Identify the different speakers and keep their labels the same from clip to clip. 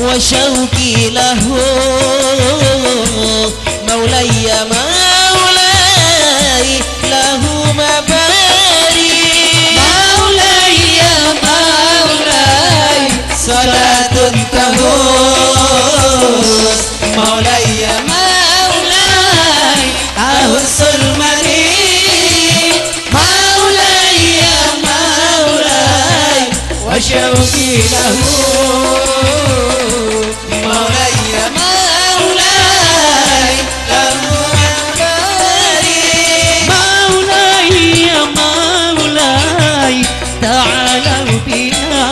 Speaker 1: وشوقي له مولاي مولاي له مباري مولاي مولاي صلاة تهوس مولاي مولاي أهس المريض مولاي مولاي وشوقي له مولاي مولاي له مباري مولاي مولاي تعالوا بنا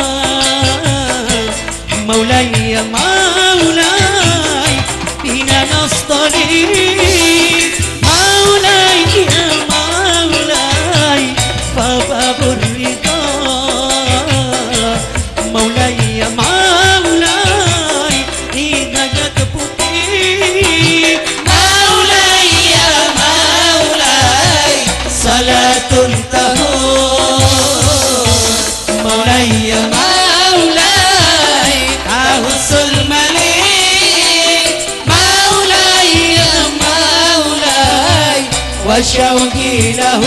Speaker 1: مولاي مولاي بنا نصطلي مولاي مولاي فباب الرضا مولاي مولاي إذا جتبتي مولاي مولاي صلاة تهون مولاي مولاي أهس المليك مولاي مولاي وشوقي له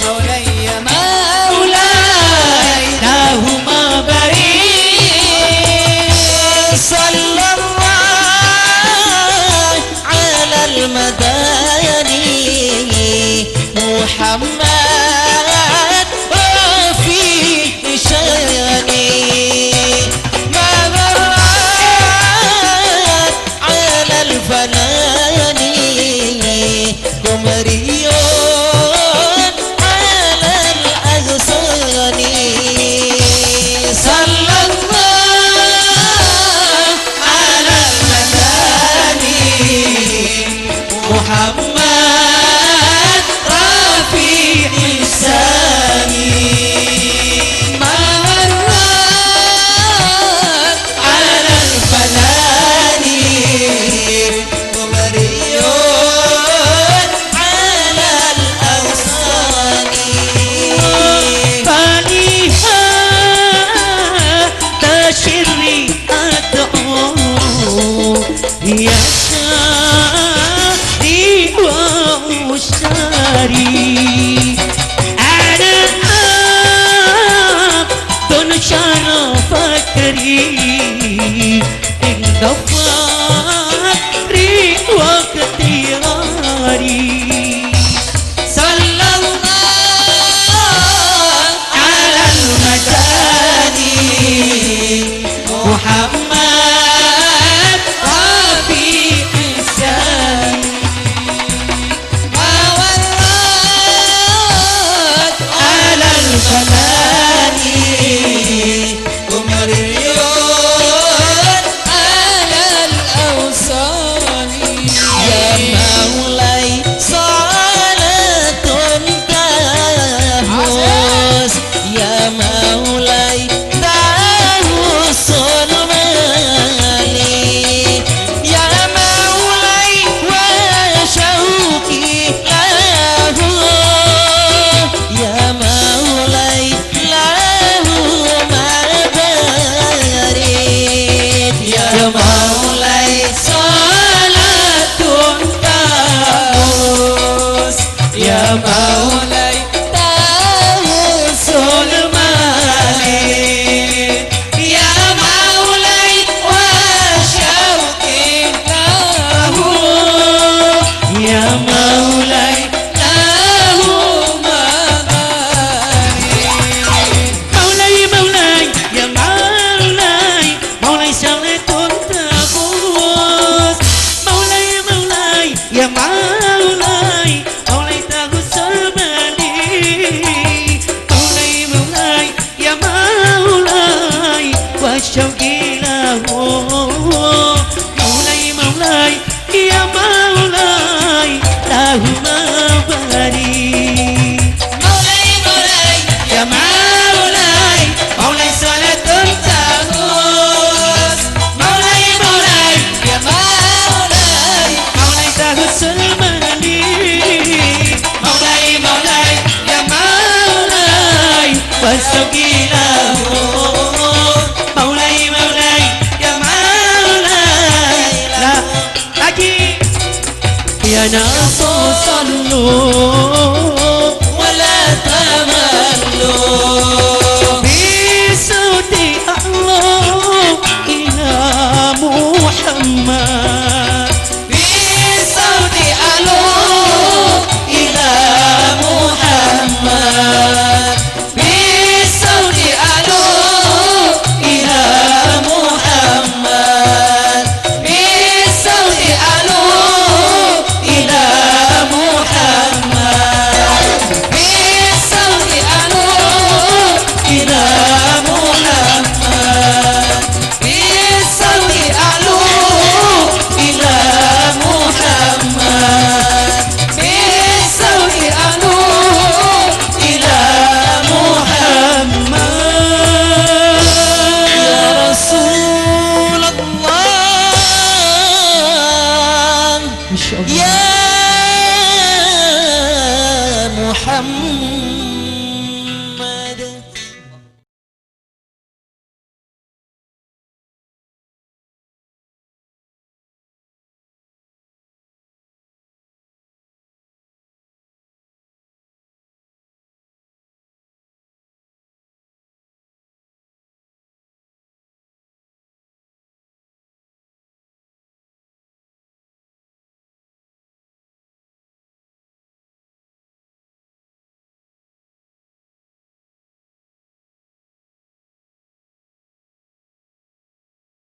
Speaker 1: مولاي مولاي له مبارك صلى الله على المداني محمد وفي شاني ما مرت على الفناني قمريون على الأغصان صلى الله على المداني محمد رفيع السامي ما مرت على الفناني قمريون على الأغصان فليها تشري أدعو يا شاري ومشتري أنا عبد شرفكري عند فقري واختياري صلى الله على المداني محمد رفيع السامي ما ورد على الفناني قمريون على ناس صلوا